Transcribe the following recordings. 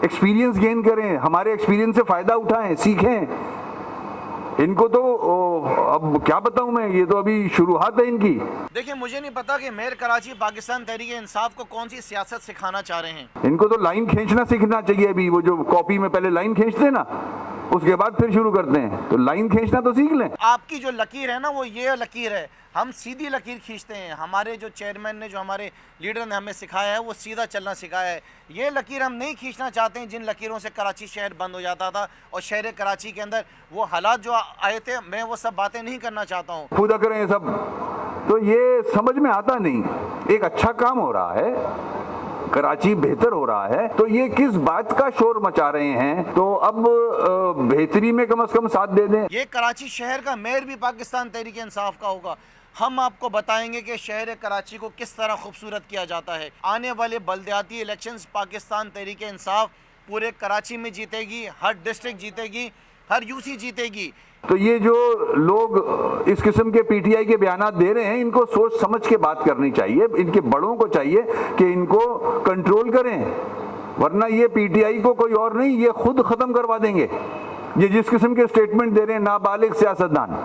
Experience gain करें, हमारे experience से फ़ायदा उठाएं, सीखें। इनको तो अब क्या बताऊं मैं, ये तो अभी शुरुआत है इनकी। देखिए, मुझे नहीं पता कि मेयर कराची पाकिस्तान तहरीक इंसाफ को कौन सी सियासत सिखाना चाह रहे हैं। इनको तो लाइन खींचना सीखना चाहिए। अभी वो जो कॉपी में पहले लाइन खींचते हैं ना, उसके बाद फिर शुरू करते हैं, तो लाइन खींचना तो सीख लें। आपकी जो लकीर है ना, वो ये लकीर है, हम सीधी लकीर खींचते हैं। हमारे जो चेयरमैन ने, जो हमारे लीडर ने हमें सिखाया है, वो सीधा चलना सिखाया है। ये लकीर हम नहीं खींचना चाहते हैं जिन लकीरों से कराची शहर बंद हो जाता था और शहर कराची के अंदर वो हालात जो आए थे, मैं वो सब बातें नहीं करना चाहता हूँ। खुदा करें ये सब, तो ये समझ में आता नहीं। एक अच्छा काम हो रहा है, कराची बेहतर हो रहा है, तो ये किस बात का शोर मचा रहे हैं। तो अब बेहतरी में कम से कम साथ दे दें। ये कराची शहर का मेयर भी पाकिस्तान तहरीक इंसाफ का होगा। हम आपको बताएंगे कि शहर कराची को किस तरह खूबसूरत किया जाता है। आने वाले बल्दियाती इलेक्शंस पाकिस्तान तहरीक इंसाफ पूरे कराची में जीतेगी, हर डिस्ट्रिक्ट जीतेगी, हर यूसी जीतेगी। तो ये जो लोग इस किस्म के पीटीआई के बयानात दे रहे हैं, इनको सोच समझ के बात करनी चाहिए। इनके बड़ों को चाहिए कि इनको कंट्रोल करें, वरना ये पीटीआई को कोई और नहीं, ये खुद खत्म करवा देंगे। ये जिस किस्म के स्टेटमेंट दे रहे हैं नाबालिग सियासतदान,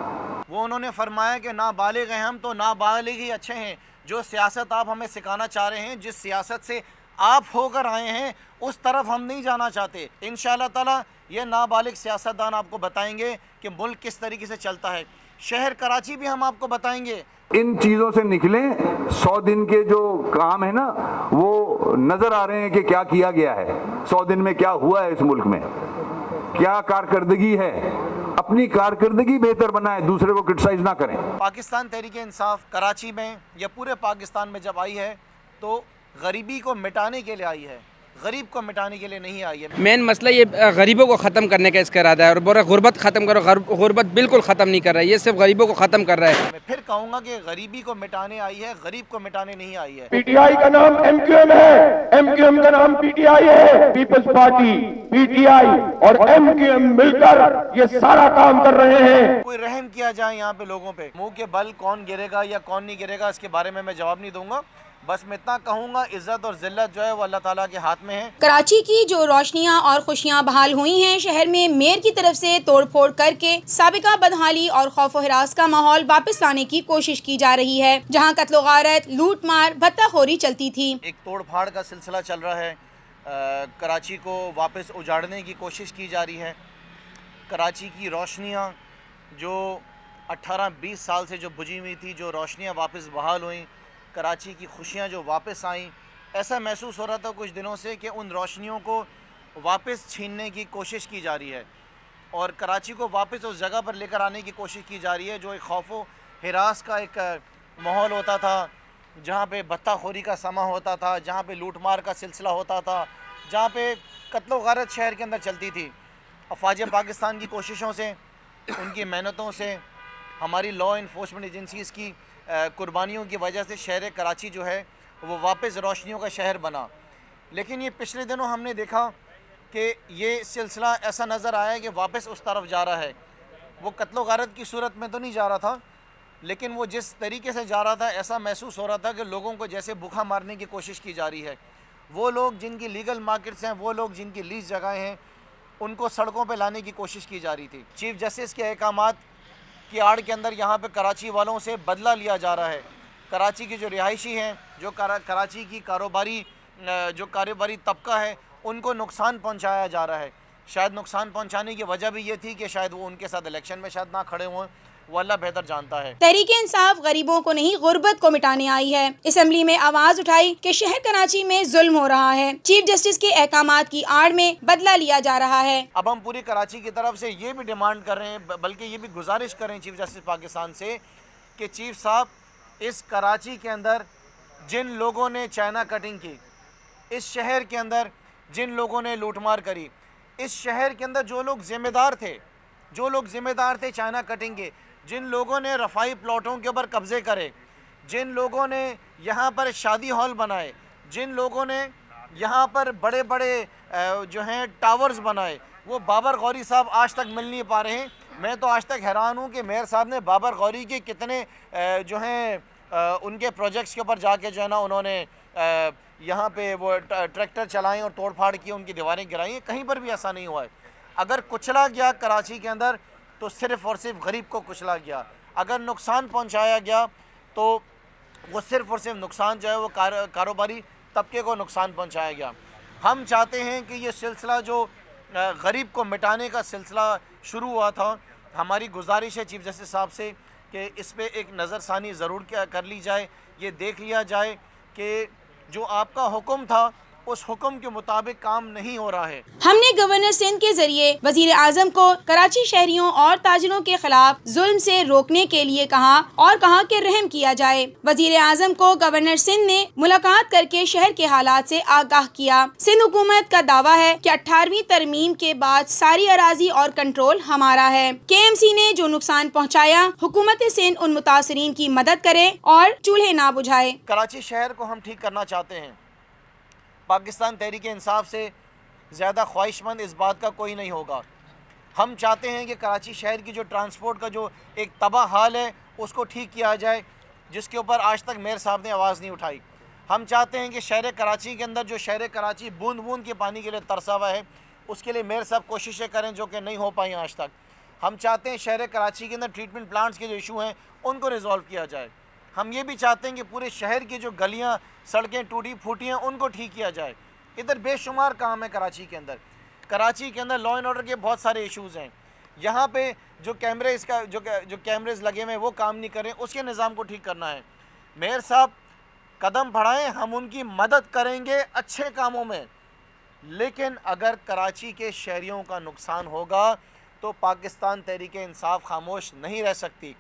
वो उन्होंने फरमाया कि नाबालिग हैं हम, तो नाबालिग ही अच्छे हैं। जो सियासत आप हमें सिखाना चाह रहे हैं, जिस सियासत से आप होकर आए हैं, उस तरफ हम नहीं जाना चाहते। इंशाअल्लाह ताला ये नाबालिग सियासतदान आपको बताएंगे कि मुल्क किस तरीके से चलता है। शहर कराची भी हम आपको बताएंगे। इन चीज़ों से निकलें। 100 दिन के जो काम है ना, वो नज़र आ रहे हैं कि क्या किया गया है। 100 दिन में क्या हुआ है इस मुल्क में, क्या कारकर्दगी है। अपनी कारकर्दगी बेहतर बनाएं, दूसरे को क्रिटिसाइज ना करें। पाकिस्तान तहरीक इंसाफ कराची में या पूरे पाकिस्तान में जब आई है तो गरीबी को मिटाने के लिए आई है, गरीब को मिटाने के लिए नहीं आई है। मेन मसला ये गरीबों को ख़त्म करने का इसका इरादा है, और बोरा गुर्बत ख़त्म करो। गुर्बत बिल्कुल ख़त्म नहीं कर रहा है, ये सिर्फ गरीबों को ख़त्म कर रहा है। मैं फिर कहूँगा कि गरीबी को मिटाने आई है, गरीब को मिटाने नहीं आई है। पीटीआई का नाम एमक्यूएम है, एमक्यूएम का नाम पीटीआई है। पीपल्स पार्टी, पीटीआई और एमक्यूएम मिलकर ये सारा काम कर रहे हैं। कोई रहम किया जाए यहाँ पे लोगों पे। मुंह के बल कौन गिरेगा या कौन नहीं गिरेगा, इसके बारे में मैं जवाब नहीं दूंगा। बस मैं इतना कहूँगा, इज्जत और जिल्लत जो है वो अल्लाह ताला के हाथ में है। कराची की जो रोशनियां और खुशियां बहाल हुई हैं, शहर में मेयर की तरफ से तोड़फोड़ करके साबिका बदहाली और खौफ व हिरास का माहौल वापस लाने की कोशिश की जा रही है। जहां कत्ल गारत, लूट मार, भत्ताखोरी चलती थी। एक तोड़ फाड़ का सिलसिला चल रहा है। कराची को वापस उजाड़ने की कोशिश की जा रही है। कराची की रोशनियाँ जो 18-20 साल से जो बुझी हुई थी, जो रोशनियाँ वापस बहाल हुई, कराची की खुशियाँ जो वापस आईं, ऐसा महसूस हो रहा था कुछ दिनों से कि उन रोशनियों को वापस छीनने की कोशिश की जा रही है और कराची को वापस उस जगह पर लेकर आने की कोशिश की जा रही है जो एक खौफ व हिरास का एक माहौल होता था, जहाँ पे बत्ताखोरी का समा होता था, जहाँ पे लूटमार का सिलसिला होता था, जहाँ पे कत्ल गारत शहर के अंदर चलती थी। अफवाज पाकिस्तान की कोशिशों से, उनकी मेहनतों से, हमारी लॉ इन्फोर्समेंट एजेंसीज़ की कुर्बानियों की वजह से शहर कराची जो है वो वापस रोशनियों का शहर बना। लेकिन ये पिछले दिनों हमने देखा कि ये सिलसिला ऐसा नज़र आया कि वापस उस तरफ जा रहा है। वो कत्ल गारत की सूरत में तो नहीं जा रहा था, लेकिन वो जिस तरीके से जा रहा था, ऐसा महसूस हो रहा था कि लोगों को जैसे भूखा मारने की कोशिश की जा रही है। वो लोग जिनकी लीगल मार्केट्स हैं, वो लोग जिनकी लीज जगहें हैं, उनको सड़कों पर लाने की कोशिश की जा रही थी। चीफ जस्टिस के अहकामात की आड़ के अंदर यहाँ पे कराची वालों से बदला लिया जा रहा है। कराची के जो रिहायशी हैं, जो कराची की कारोबारी तबका है, उनको नुकसान पहुँचाया जा रहा है। शायद नुकसान पहुँचाने की वजह भी ये थी कि शायद वो उनके साथ इलेक्शन में शायद ना खड़े हों, वो अल्लाह बेहतर जानता है। तहरीक इंसाफ गरीबों को नहीं, गुर्बत को मिटाने आई है। असेंबली में आवाज उठाई कि शहर कराची में जुल्म हो रहा है, चीफ जस्टिस के अहकामात की आड़ में बदला लिया जा रहा है। अब हम पूरी कराची की तरफ से ये भी डिमांड कर रहे हैं, बल्कि ये भी गुजारिश कर रहे हैं चीफ जस्टिस पाकिस्तान से कि चीफ साहब, इस कराची के अंदर जिन लोगों ने चाइना कटिंग की, इस शहर के अंदर जिन लोगों ने लूटमार करी, इस शहर के अंदर जो लोग जिम्मेदार थे चाइना कटिंग के, जिन लोगों ने रफ़ाई प्लॉटों के ऊपर कब्ज़े करे, जिन लोगों ने यहाँ पर शादी हॉल बनाए, जिन लोगों ने यहाँ पर बड़े बड़े जो हैं टावर्स बनाए, वो बाबर गौरी साहब आज तक मिल नहीं पा रहे हैं। मैं तो आज तक हैरान हूँ कि मेयर साहब ने बाबर गौरी के कितने जो हैं उनके प्रोजेक्ट्स के ऊपर जाके जो है ना उन्होंने यहाँ पे वो ट्रैक्टर चलाएं और तोड़फाड़ की, उनकी दीवारें गिराई, कहीं पर भी ऐसा नहीं हुआ है। अगर कुचला गया कराची के अंदर तो सिर्फ़ और सिर्फ गरीब को कुचला गया, अगर नुकसान पहुँचाया गया तो वो सिर्फ़ और सिर्फ नुकसान जो है वो कारोबारी तबके को नुकसान पहुँचाया गया। हम चाहते हैं कि ये सिलसिला जो गरीब को मिटाने का सिलसिला शुरू हुआ था, हमारी गुजारिश है चीफ़ जस्टिस साहब से कि इस पे एक नज़रसानी ज़रूर कर ली जाए, ये देख लिया जाए कि जो आपका हुक्म था उस हुक्म के मुताबिक काम नहीं हो रहा है। हमने गवर्नर सिंध के जरिए वजीर आजम को कराची शहरियों और ताजिरों के खिलाफ जुल्म से रोकने के लिए कहा और कहा कि रहम किया जाए। वजीर आजम को गवर्नर सिंध ने मुलाकात करके शहर के हालात से आगाह किया। सिंध हुकूमत का दावा है कि 18वीं तरमीम के बाद सारी अराजी और कंट्रोल हमारा है। KMC ने जो नुकसान पहुँचाया, हुकूमत सिंध उन मुतासरीन की मदद करे और चूल्हे ना बुझाए। कराची शहर को हम ठीक करना चाहते हैं। पाकिस्तान तहरीक इंसाफ से ज़्यादा ख्वाहिशमंद इस बात का कोई नहीं होगा। हम चाहते हैं कि कराची शहर की जो ट्रांसपोर्ट का जो एक तबाह हाल है उसको ठीक किया जाए, जिसके ऊपर आज तक मेयर साहब ने आवाज़ नहीं उठाई। हम चाहते हैं कि शहर कराची के अंदर जो शहर कराची बूंद बूंद के पानी के लिए तरसा हुआ है, उसके लिए मेयर साहब कोशिशें करें जो कि नहीं हो पाई आज तक। हम चाहते हैं शहर कराची के अंदर ट्रीटमेंट प्लांट्स के जो इशू हैं उनको रिजॉल्व किया जाए। हम ये भी चाहते हैं कि पूरे शहर की जो गलियाँ सड़कें टूटी फूटी हैं उनको ठीक किया जाए। इधर बेशुमार काम है कराची के अंदर। कराची के अंदर लॉ एंड ऑर्डर के बहुत सारे इश्यूज़ हैं। यहाँ पे जो कैमरेज का जो कैमरेज लगे हुए हैं वो काम नहीं करें, उसके निज़ाम को ठीक करना है। मेयर साहब कदम बढ़ाएं, हम उनकी मदद करेंगे अच्छे कामों में, लेकिन अगर कराची के शहरियों का नुकसान होगा तो पाकिस्तान तहरीक इंसाफ खामोश नहीं रह सकती।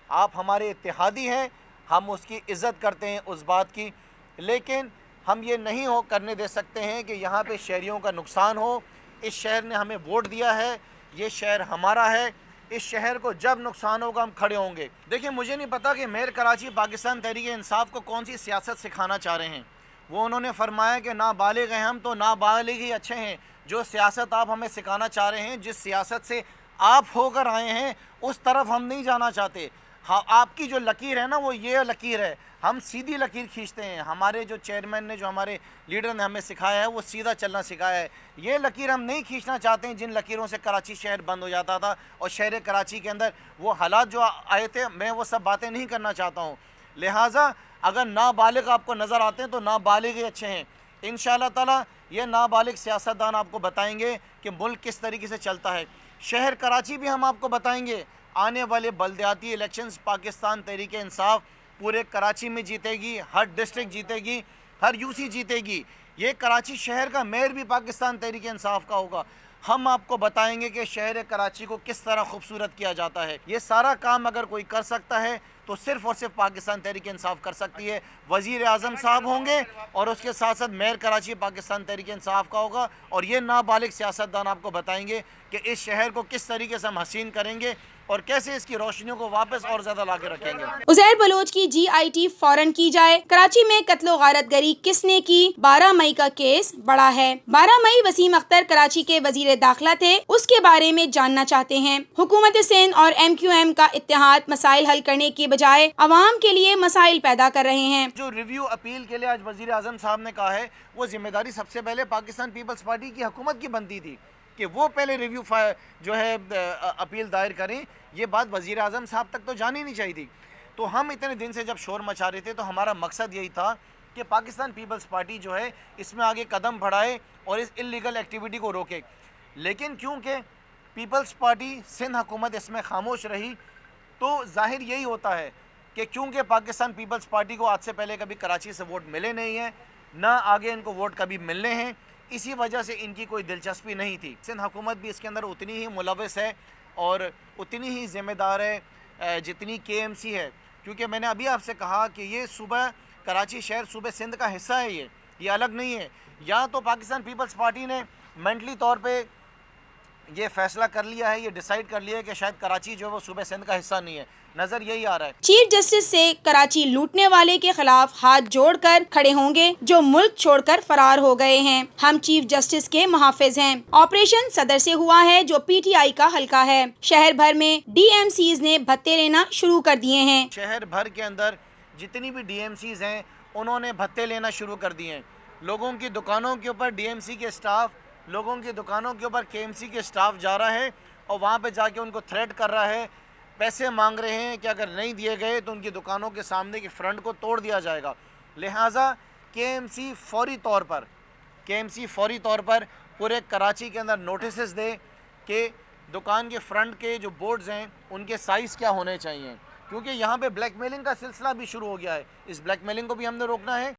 आप हमारे इत्तेहादी हैं, हम उसकी इज़्ज़त करते हैं उस बात की, लेकिन हम ये नहीं करने दे सकते हैं कि यहाँ पे शहरियों का नुकसान हो। इस शहर ने हमें वोट दिया है, ये शहर हमारा है, इस शहर को जब नुकसान होगा हम खड़े होंगे। देखिए, मुझे नहीं पता कि मेयर कराची पाकिस्तान तहरीक इंसाफ को कौन सी सियासत सिखाना चाह रहे हैं। वो उन्होंने फरमाया कि नाबालिग हैं हम, तो नाबालिग ही अच्छे हैं। जो सियासत आप हमें सिखाना चाह रहे हैं, जिस सियासत से आप होकर आए हैं, उस तरफ हम नहीं जाना चाहते। हाँ, आपकी जो लकीर है ना, वो ये लकीर है, हम सीधी लकीर खींचते हैं। हमारे जो चेयरमैन ने, जो हमारे लीडर ने हमें सिखाया है, वो सीधा चलना सिखाया है। ये लकीर हम नहीं खींचना चाहते हैं जिन लकीरों से कराची शहर बंद हो जाता था और शहर कराची के अंदर वो हालात जो आए थे, मैं वो सब बातें नहीं करना चाहता हूँ। लिहाजा अगर नाबालिग आपको नज़र आते हैं तो नाबालिग ही अच्छे हैं। इंशाअल्लाह ताला ये नाबालिग सियासतदान आपको बताएंगे कि मुल्क किस तरीके से चलता है। शहर कराची भी हम आपको बताएंगे। आने वाले बल्दियाती इलेक्शंस पाकिस्तान तहरीक इंसाफ पूरे कराची में जीतेगी, हर डिस्ट्रिक्ट जीतेगी, हर यूसी जीतेगी। ये कराची शहर का मेयर भी पाकिस्तान तहरीक इंसाफ का होगा। हम आपको बताएंगे कि शहर कराची को किस तरह खूबसूरत किया जाता है। ये सारा काम अगर कोई कर सकता है तो सिर्फ़ और सिर्फ पाकिस्तान तहरीक इंसाफ कर सकती है। वज़ीर आज़म साहब होंगे और उसके साथ साथ मेयर कराची पाकिस्तान तहरीक इंसाफ का होगा, और ये नाबालिग सियासतदान आपको बताएंगे कि इस शहर को किस तरीके से हम हसीन करेंगे और कैसे इसकी रोशनियों को वापस और ज़्यादा ला के रखेंगे। उज़ैर बलोच की GIT फ़ौरन की जाए। कराची में कत्लो गारतगरी किसने की? 12 मई का केस बड़ा है। 12 मई वसीम अख्तर कराची के वजीर दाखिला थे, उसके बारे में जानना चाहते हैं। हुकूमत सिंध और MQM का इत्तेहाद मसाइल हल करने की बजाय अवाम के लिए मसाइल पैदा कर रहे हैं। जो रिव्यू अपील के लिए आज वज़ीर आज़म साहब ने कहा है, वो जिम्मेदारी सबसे पहले पाकिस्तान पीपल्स पार्टी की हुकूमत की बनती थी कि वो पहले रिव्यू जो है अपील दायर करें। ये बात वज़ीर आज़म साहब तक तो जानी नहीं चाहिए थी। तो हम इतने दिन से जब शोर मचा रहे थे तो हमारा मकसद यही था कि पाकिस्तान पीपल्स पार्टी जो है इसमें आगे कदम बढ़ाए और इस इल्लीगल एक्टिविटी को रोके। लेकिन क्योंकि पीपल्स पार्टी सिंध हुकूमत इसमें खामोश रही, तो जाहिर यही होता है कि क्योंकि पाकिस्तान पीपल्स पार्टी को आज से पहले कभी कराची से वोट मिले नहीं हैं, ना आगे इनको वोट कभी मिलने हैं, इसी वजह से इनकी कोई दिलचस्पी नहीं थी। सिंध हुकूमत भी इसके अंदर उतनी ही मुलविस है और उतनी ही ज़िम्मेदार है जितनी KMC है, क्योंकि मैंने अभी आपसे कहा कि ये सूबा कराची शहर सूबे सिंध का हिस्सा है, ये अलग नहीं है। या तो पाकिस्तान पीपल्स पार्टी ने मेंटली तौर पे ये फैसला कर लिया है, ये डिसाइड कर लिया है कि शायद कराची जो है वो सूबे सिंध का हिस्सा नहीं है। नज़र यही आ रहा है। चीफ जस्टिस से कराची लूटने वाले के खिलाफ हाथ जोड़कर खड़े होंगे जो मुल्क छोड़कर फरार हो गए हैं। हम चीफ जस्टिस के मुहाफिज हैं। ऑपरेशन सदर से हुआ है जो PTI का हल्का है। शहर भर में DMCs ने भत्ते लेना शुरू कर दिए हैं। शहर भर के अंदर जितनी भी DMCs हैं उन्होंने भत्ते लेना शुरू कर दिए हैं। लोगों की दुकानों के ऊपर डीएमसी के स्टाफ, लोगों की दुकानों के ऊपर केएमसी के स्टाफ जा रहा है और वहाँ पे जाके उनको थ्रेट कर रहा है, पैसे मांग रहे हैं कि अगर नहीं दिए गए तो उनकी दुकानों के सामने की फ्रंट को तोड़ दिया जाएगा। लिहाजा केएमसी फौरी तौर पर पूरे कराची के अंदर नोटिस दे कि दुकान के फ्रंट के जो बोर्ड्स हैं उनके साइज़ क्या होने चाहिए, क्योंकि यहाँ पे ब्लैकमेलिंग का सिलसिला भी शुरू हो गया है। इस ब्लैकमेलिंग को भी हमने रोकना है।